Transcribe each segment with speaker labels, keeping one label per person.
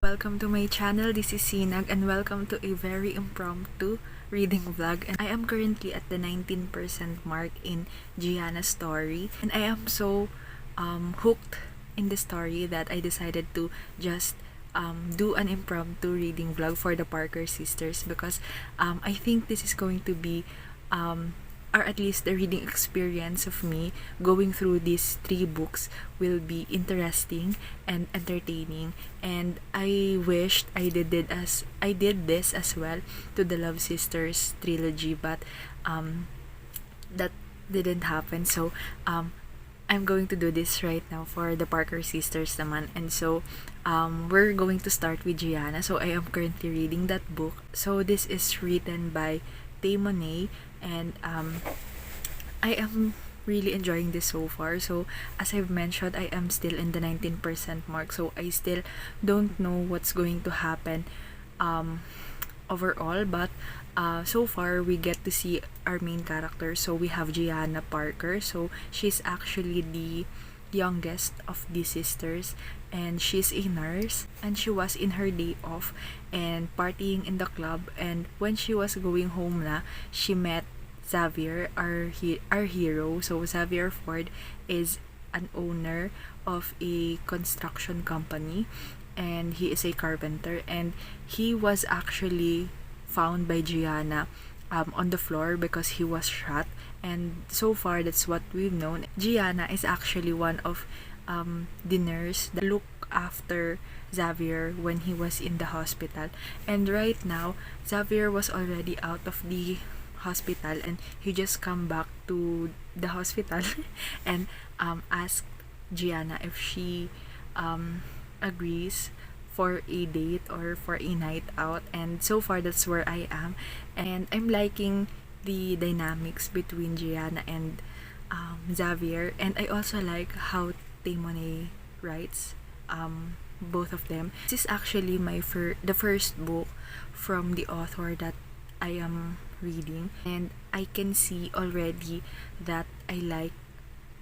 Speaker 1: Welcome to my channel. This is Sinag and welcome to a very impromptu reading vlog. And I am currently at the 19% mark in Gianna's story, and I am so hooked in the story that I decided to just do an impromptu reading vlog for the Parker sisters, because I think this is going to be or at least the reading experience of me going through these 3 books will be interesting and entertaining. And I wished I did this as well to the Love Sisters trilogy, but that didn't happen. So I'm going to do this right now for the Parker sisters naman. And so we're going to start with Gianna. So I am currently reading that book. So this is written by Tay Mo'Nae, and I am really enjoying this so far. So as I've mentioned, I am still in the 19% mark, so I still don't know what's going to happen overall, but so far we get to see our main character. So we have Gianna Parker. So she's actually the youngest of the sisters, and she's a nurse, and she was in her day off and partying in the club. And when she was going home she met Xavier, our hero. So Xavier Ford is an owner of a construction company, and he is a carpenter, and he was actually found by Gianna on the floor because he was shot. And so far that's what we've known. Gianna is actually one of the nurse that look after Xavier when he was in the hospital. And right now Xavier was already out of the hospital, and he just come back to the hospital and asked Gianna if she agrees for a date or for a night out. And so far that's where I am, and I'm liking the dynamics between Gianna and Xavier. And I also like how Tay Mo'Nae writes both of them. This is actually the first book from the author that I am reading, and I can see already that I like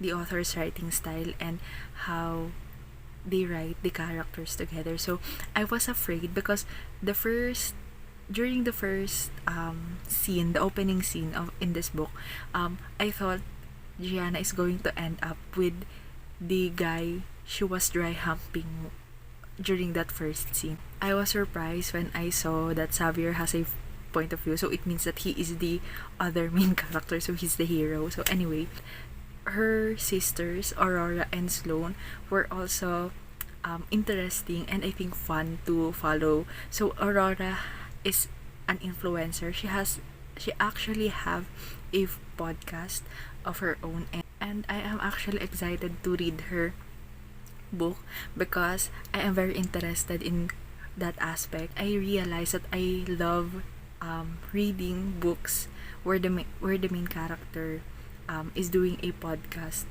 Speaker 1: the author's writing style and how they write the characters together. So I was afraid because during the first scene, the opening scene in this book, I thought Gianna is going to end up with the guy she was dry humping during that first scene. I was surprised when I saw that Xavier has a point of view, so it means that he is the other main character, so he's the hero. So anyway, her sisters Aurora and Sloane were also interesting and I think fun to follow. So Aurora is an influencer. She actually have a podcast of her own, and I am actually excited to read her book because I am very interested in that aspect. I realize that I love reading books where the main character is doing a podcast,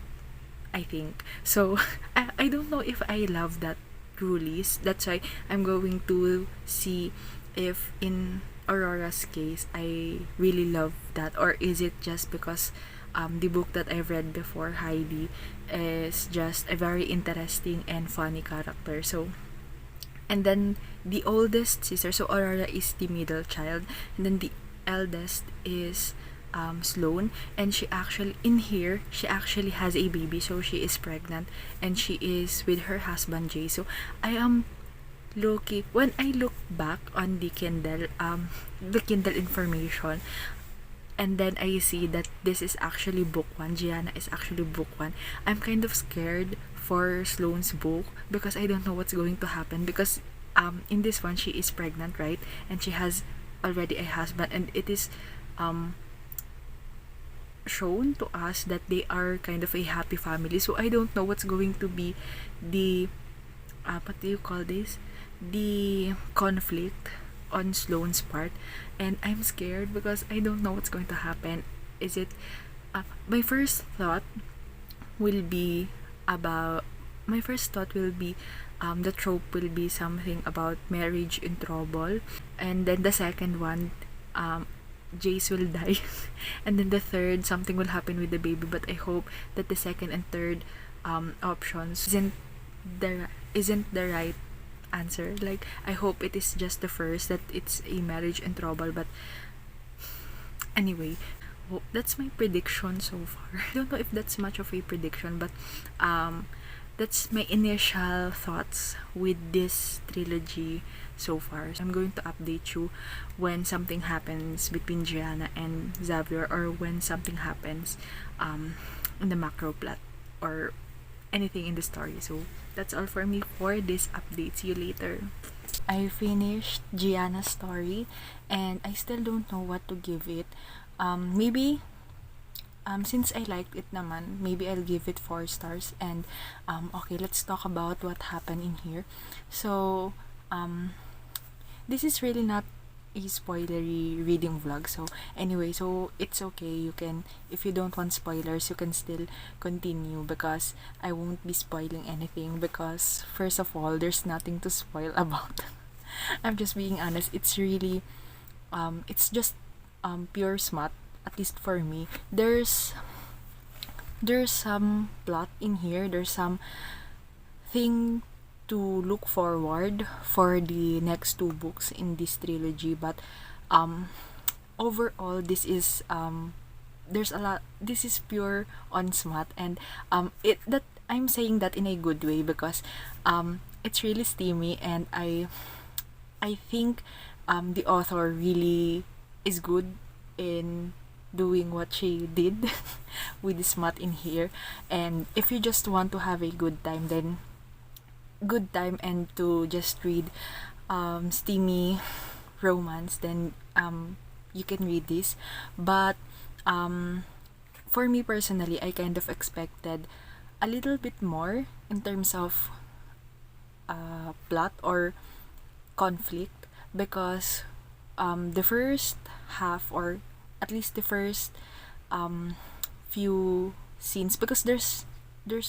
Speaker 1: I think. So I don't know if I love that truly. That's why I'm going to see if in Aurora's case I really love that, or is it just because the book that I've read before, Heidi, is just a very interesting and funny character. So, and then the oldest sister, so Aurora is the middle child, and then the eldest is Sloane, and she actually has a baby, so she is pregnant, and she is with her husband Jay. So I am lucky when I look back on the Kindle information, and then I see that this is actually book 1. Gianna is actually book 1. I'm kind of scared for Sloane's book because I don't know what's going to happen, because in this one she is pregnant, right? And she has already a husband, and it is shown to us that they are kind of a happy family. So I don't know what's going to be the what do you call this? The conflict on Sloane's part, and I'm scared because I don't know what's going to happen. Is it my first thought will be the trope will be something about marriage in trouble, and then the second one Jace will die. And then the third, something will happen with the baby. But I hope that the second and third options isn't the right answer. Like, I hope it is just the first, that it's a marriage in trouble. But anyway, that's my prediction so far. I don't know if that's much of a prediction, but that's my initial thoughts with this trilogy so far. I'm going to update you when something happens between Gianna and Xavier, or when something happens in the macro plot, or anything in the story. So that's all for me for this update. See you later. I finished Gianna's story, and I still don't know what to give it. Maybe since I liked it naman, maybe I'll give it 4 stars. And okay, let's talk about what happened in here. So this is really not a spoilery reading vlog. So anyway, so it's okay. You can, if you don't want spoilers, you can still continue, because I won't be spoiling anything, because first of all, there's nothing to spoil about. I'm just being honest. It's really it's just pure smut, at least for me. There's some plot in here. There's some thing to look forward for the next 2 books in this trilogy, but overall, this is there's a lot. This is pure on smut, and it that I'm saying that in a good way, because it's really steamy, and I think the author really is good in doing what she did with the smut in here. And if you just want to have a good time, then good time, and to just read steamy romance, then you can read this. But for me personally, I kind of expected a little bit more in terms of plot or conflict, because the first half, or at least the first few scenes, because there's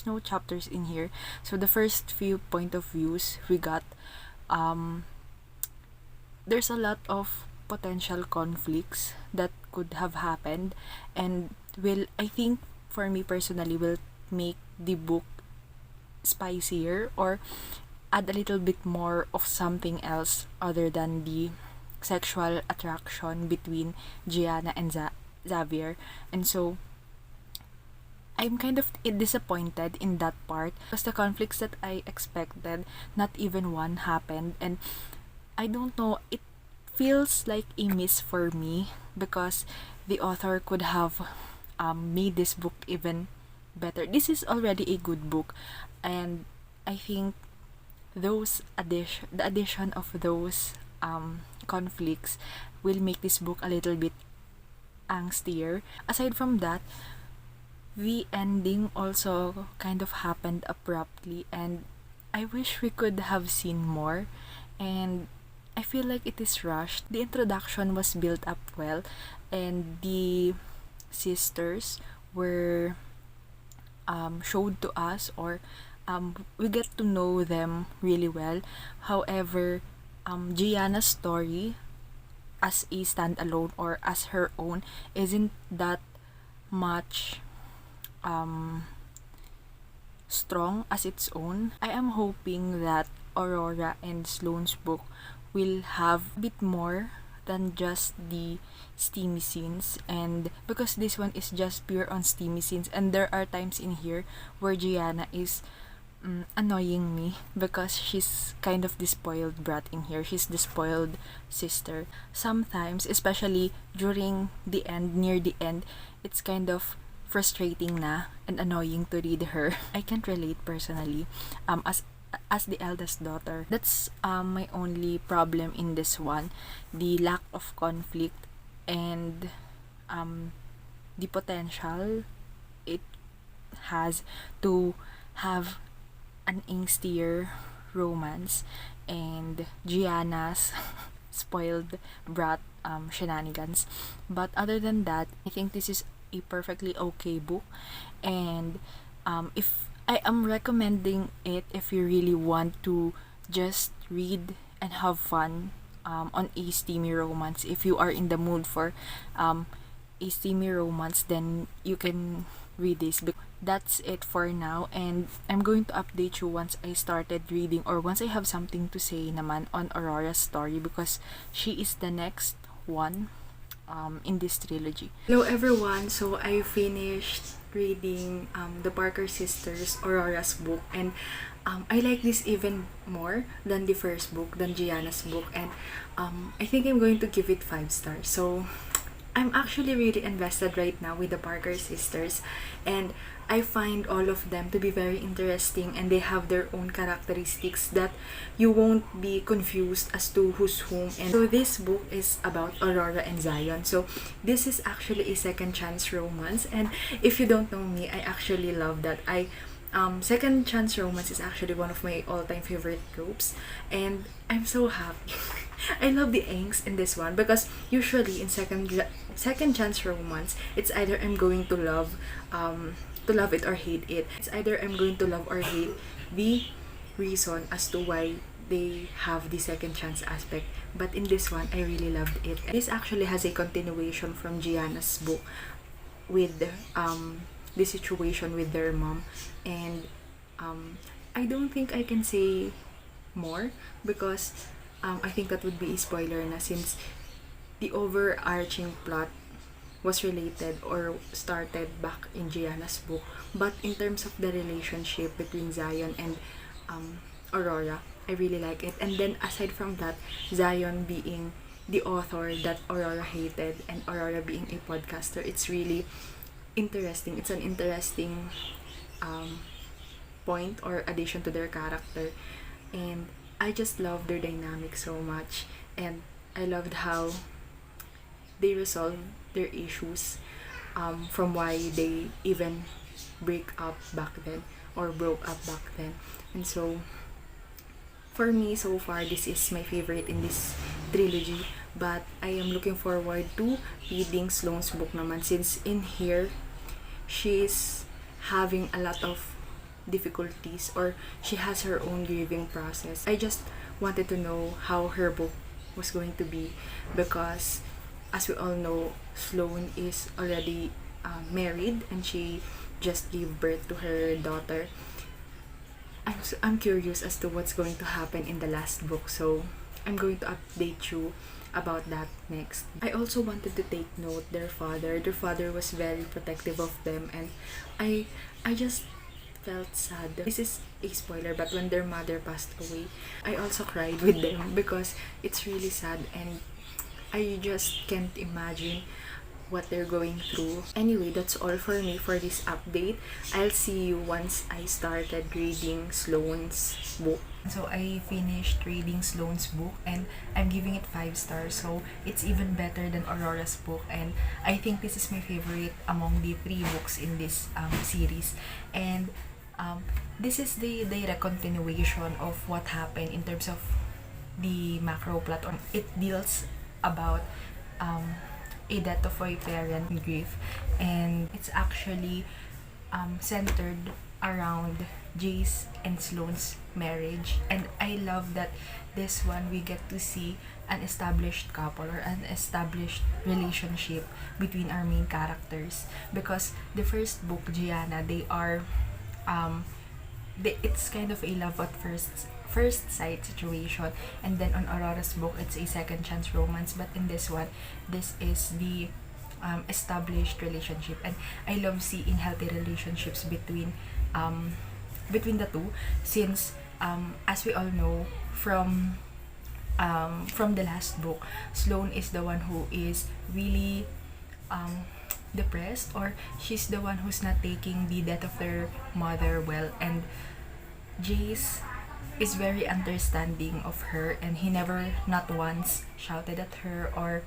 Speaker 1: no chapters in here, so the first few point of views we got, there's a lot of potential conflicts that could have happened, and I think, for me personally, will make the book spicier, or add a little bit more of something else other than the sexual attraction between Gianna and Xavier. And so I'm kind of disappointed in that part, because the conflicts that I expected, not even one happened. And I don't know, it feels like a miss for me, because the author could have made this book even better. This is already a good book, and I think the addition of those conflicts will make this book a little bit angstier. Aside from that, the ending also kind of happened abruptly, and I wish we could have seen more, and I feel like it is rushed. The introduction was built up well, and the sisters were showed to us, or we get to know them really well. However, Gianna's story as a standalone, or as her own, isn't that much strong as its own. I am hoping that Aurora and Sloane's book will have a bit more than just the steamy scenes, and because this one is just pure on steamy scenes, and there are times in here where Gianna is annoying me, because she's kind of the spoiled brat in here. She's the spoiled sister. Sometimes, especially during the end, near the end, it's kind of frustrating na and annoying to read her. I can't relate personally as the eldest daughter. That's my only problem in this one, the lack of conflict, and the potential it has to have an angstier romance, and Gianna's spoiled brat shenanigans. But other than that, I think this is a perfectly okay book, and if I am recommending it, if you really want to just read and have fun on a steamy romance. If you are in the mood for a steamy romance, then you can read this. That's it for now, and I'm going to update you once I started reading or once I have something to say naman on Aurora's story, because she is the next one in this trilogy. Hello everyone, so I finished reading the Parker sisters Aurora'S book, and I like this even more than the first book, than Gianna's book, and I think I'm going to give it 5 stars. So I'm actually really invested right now with the Parker sisters, and I find all of them to be very interesting, and they have their own characteristics that you won't be confused as to who's whom. And so this book is about Aurora and Zion. So this is actually a second chance romance, and if you don't know me, I actually love that. Second chance romance is actually one of my all-time favorite tropes, and I'm so happy. I love the angst in this one, because usually in second chance romance, it's either I'm going to love it or hate it. It's either I'm going to love or hate the reason as to why they have the second chance aspect. But in this one, I really loved it. This actually has a continuation from Gianna's book with the situation with their mom, and I don't think I can say more, because I think that would be a spoiler na, since the overarching plot was related or started back in Gianna's book. But in terms of the relationship between Zion and Aurora, I really like it. And then aside from that, Zion being the author that Aurora hated and Aurora being a podcaster, it's really interesting. It's an interesting point or addition to their character, and I just love their dynamic so much, and I loved how they resolve their issues from why they even break up back then or broke up back then. And so for me, so far, this is my favorite in this trilogy, but I am looking forward to reading Sloane's book naman, since in here she's having a lot of difficulties, or she has her own grieving process. I just wanted to know how her book was going to be, because as we all know, Sloane is already married, and she just gave birth to her daughter. I'm curious as to what's going to happen in the last book, so I'm going to update you about that next. I also wanted to take note their father was very protective of them, and I just felt sad. This is a spoiler, but when their mother passed away, I also cried with them, because it's really sad, and I just can't imagine what they're going through. Anyway, that's all for me for this update. I'll see you once I started reading Sloane's book. So I finished reading Sloane's book, and I'm giving it 5 stars. So it's even better than Aurora'S book, and I think this is my favorite among the 3 books in this series. And this is the direct continuation of what happened in terms of the macro plot. It deals about a death of a parent, grief, and it's actually centered around Jay's and Sloane's marriage. And I love that this one we get to see an established couple or an established relationship between our main characters, because the first book, Gianna, it's kind of a love at first sight situation, and then on Aurora'S book, it's a second chance romance. But in this one, this is the established relationship, and I love seeing healthy relationships between the two, since as we all know from the last book, Sloane is the one who is really depressed, or she's the one who's not taking the death of their mother well, and Jace is very understanding of her, and he never not once shouted at her or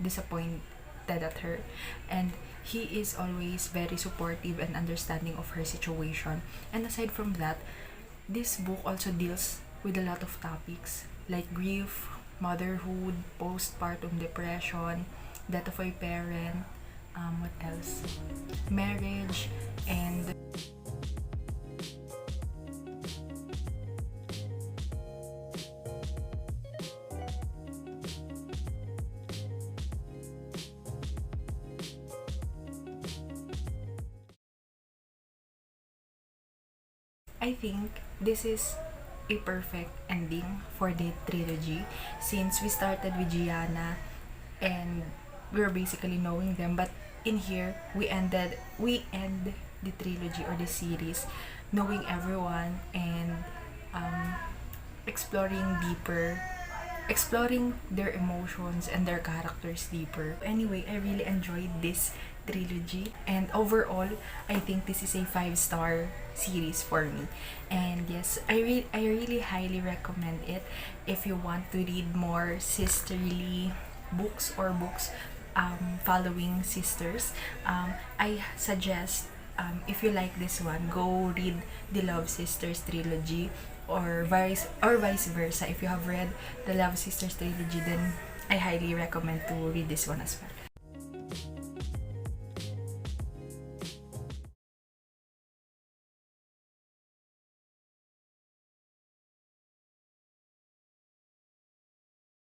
Speaker 1: disappointed at her, and he is always very supportive and understanding of her situation. And aside from that, this book also deals with a lot of topics like grief, motherhood, postpartum depression, death of a parent, what else? Marriage, and I think this is a perfect ending for the trilogy, since we started with Gianna and we're basically knowing them, but in here we end the trilogy or the series knowing everyone and um, exploring deeper, exploring their emotions and their characters deeper. Anyway, I really enjoyed this trilogy, and overall I think this is a 5-star series for me. And yes, I really highly recommend it if you want to read more sisterly books or books following sisters. I suggest, if you like this one, go read the Love Sisters trilogy, or vice versa. If you have read the Love Sisters trilogy, then I highly recommend to read this one as well.